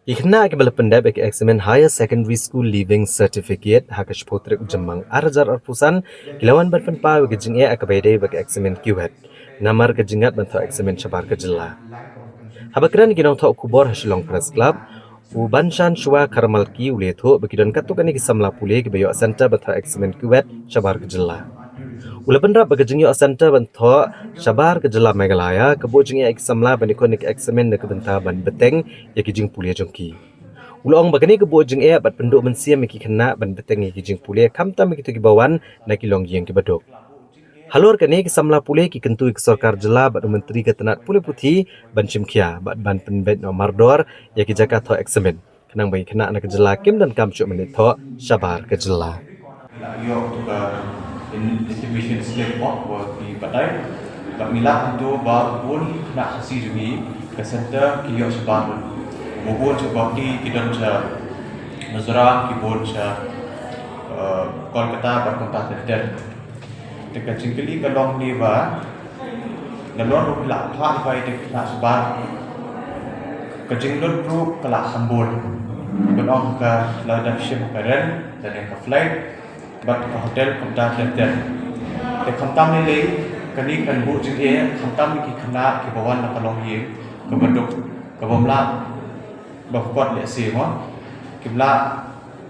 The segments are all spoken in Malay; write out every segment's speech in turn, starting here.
Ikhna ke bala pendap ek examen Higher Secondary School Leaving Certificate hakash potrek ujamang arjar arpusan kilawan berpenpa ke jing e akabede bak examen kiwet namar ke jingat bantho examen chabar ke jilla habakran ginong tho kubor hasilong press club u banshan shwa karmalki uletho bakidon katukani ki samla pule ke bayo center bantho examen kiwet chabar ke jilla Ulapenra bagajing yo center bantho shabar ke jilla Meghalaya kabojing ek samla banikonik examen ne kebenta ban beteng yakijing pulia jongki Ulong bagani ke bojing bat penduk mensia miki kena ban beteng yakijing pulia kamta miki tu bawan na kilong yang ke badok Halor kani ke samla pulia ki kentu ke sarkar jilla bat menteri ke tenat pulia puthi ban chimkhia bat ban penbet no mardor yaki jaka tho examen kenang bagi kena na ke jilla kim dan kam chuk menit tho shabar ke jilla Yo tukar distribution slip off di batai tak milah untuk babun nak kasi jungi ke center kiyo sebab babun sebab kita sa Nazara kibon sa Kolkata berkontak terder dekat jingkeli kalong ni ba nalon ru kelak phak bai dekat sebab kejinglun ru kelak sambul benong ka ladan ship karen dan ke flight bat ke hotel kumta terder te khamtam ni lei kani kan bu jing e khamtam ki khana ki bawan na kalong ye ke baduk ke bomla ba kot le se mo kimla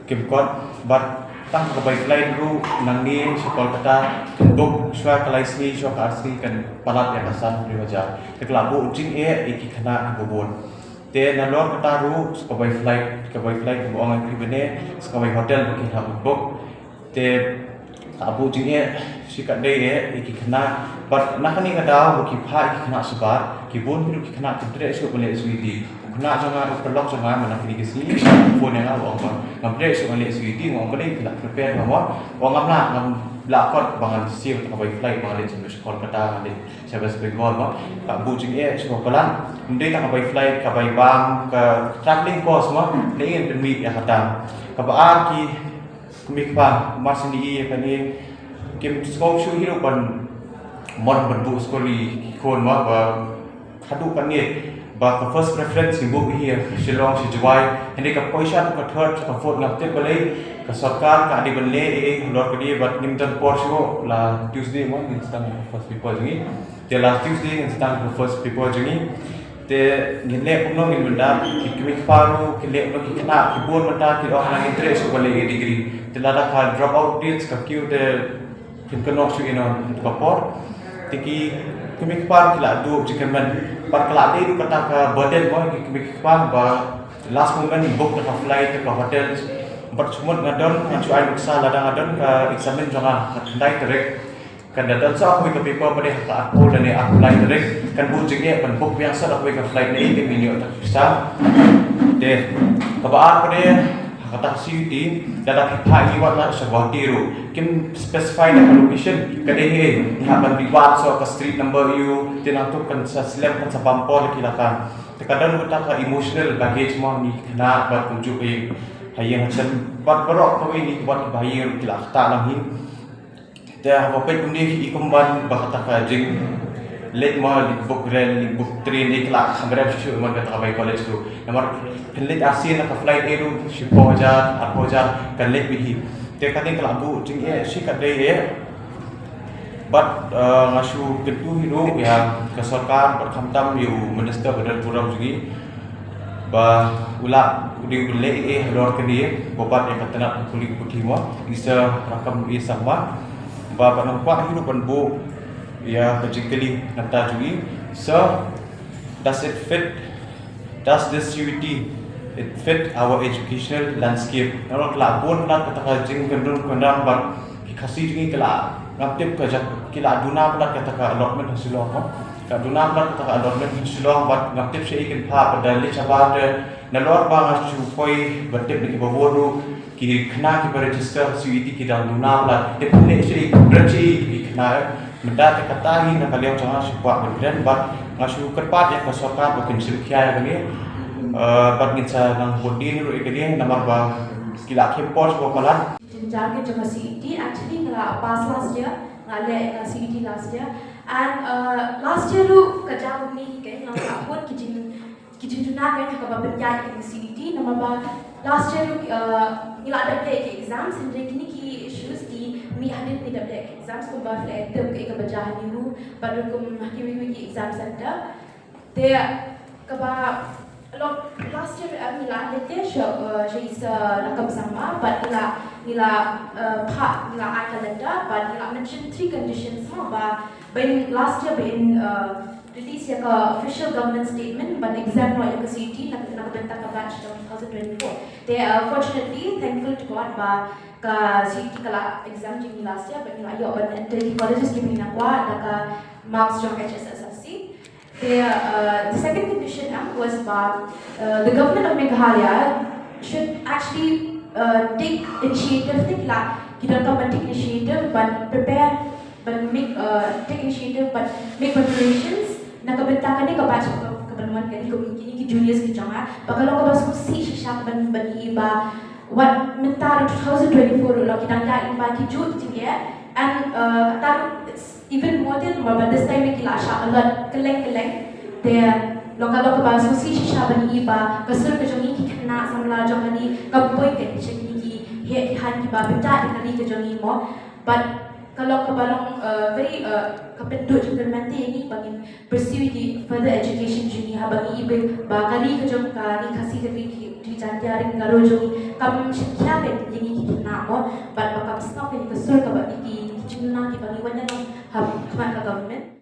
kimkot bat tang ke bai flight ru nang ni sekolah kata tunduk swa kalais ni swa asli kan palat ya kasan di wajah te kelak bu jing e iki khana ki bobon te nalor kata ru sekolah flight ke buang ki bene sekolah hotel ki ha book te abu jinge sikat dei iki kena bat nakani kada ki pha iki kena sebar ki bon biru ki kena tudre so boleh suidi kena jangan pelok jangan mana kini kesi phone yang awak ba ngamre so boleh suidi ngom boleh tidak prepare bahwa wong ngamla ngam lakot bangal siu tak bai flight bangal jenis sekolah kata ada service bengal ba abu jinge so pelan ndai tak bai flight ka bai bang ke traveling cost ma lein demi ya kata ka ba ki kumikpa masini kani kim skop shu hiro ban mon bantu skoli kon ma ba khadu kani ba ka first preference hibo hi shillong shi jwai hene ka paisa to ka third ka fourth ngapte balai ka sarkar ka adi banle e lor kani bat nimtan porsho la Tuesday mo instant first people jingi te last Tuesday instant first people jingi te ngile puno ngilda kimikparu kile no kikna kibon mata ki oh nang interest ko le degree telada ka drop out dates ka kiu de kim kanok su ino ka por tiki kimikpar kila du jikaman par kala de du kata ka burden boy kimikpar ba last moment book ka flight ka hotel but sumut ngadon ancu ai uksa ladang ngadon ka examen jangan handai terek kan dadan sa aku ke paper pada ka aku dan ni apply direct kan bujingnya pan book biasa aku ke flight ni ke minyo tak bisa de kabaan pada kata CUT dalam pihak iwat lah sebuah tiru kim specify the location kadehe haban bibat so ke street number you tinang tu kan sa slam kan sa pampor kilakan terkadang kita ka emotional baggage mo ni kena bat kunjuk e hayang sen bat berok ko ini bat bahaya kilak ta lang hin dah apa kundi ikumban bahata ka jing let ma book rel book train ikla khamra shu man ka bai college tu namar let asin ka flight eru shipoja apoja kan let bihi te kating kala bu jing e shikat dei e but ngasu ketu hiru ya ke sarkar berkhamtam yu minister badal puram jugi ba ula udi bele e lor kedi bobat yang katana kulit putih mo isa rakam isa ma Bapak nampak hidupan bu ya particularly nata jui so does it fit does this CUT it fit our educational landscape kalau kelak pun nak kata jing kendung kendang bat kasih jing kelak ngaptip kerja kelak duna pun kata allotment hasilong ka duna pun kata allotment hasilong bat ngaptip sei ikan pa pada li sabar nalor bang asu poi batip ni baboru ki khna ki register CUT ki dang duna pula depne sei berci ki khna menda te kata hi na kaliau jangan supaya bergerak bat ngasu kerpat ya ke sarkar bukan silkia ni bat ngitsa nang bodin ru ikani namar ba kila kempos bokalan jarke jama CET actually kala pass last year ngale CET last year and last year ru kajam ni ke ngam apot kijing kita tunakan hak berjaya ke CDT nama last year nila ada ke exams sendiri kini ki issues di mi hadin ni ada exams ko ba flat ke berjaya niru baru ko hakim ki exam center they kaba last year nila ada she is nakam sama but nila I calendar but nila mention 3 conditions ba when last year when release ya official government statement but exam no ya ke CT nak bentang ka batch 2024 they are fortunately thankful to God ba ka CT kala exam jing last year but nila yo but the colleges give ni nakwa ka marks jong HSSFC the second condition was the government of Meghalaya should actually take initiative kita akan take initiative but prepare but take initiative but make preparations nakabentakan ni kabaca keperluan kini kini juniors ke jangan bakal ko bas si syak ban iba what mentar 2024 lo kita ya iba ki jut tinggi and it's even more than more but this time kila syak a lot keleng there lo kalau ko bas si syak ban iba kasur ke jangi ki kena samla jangi kapoy ke kini ki he han ki ba benta kini ke jangi mo but kalau kebalong very kapendut juga nanti ini bagi pursue di further education juni bagi ibu bakali kejong kali kasih ke di jantiaring ngaro juni kam shikya ke ini kita nak mo but bakal stop ini kesur ke bagi di juna di bagi wanya hab kemat government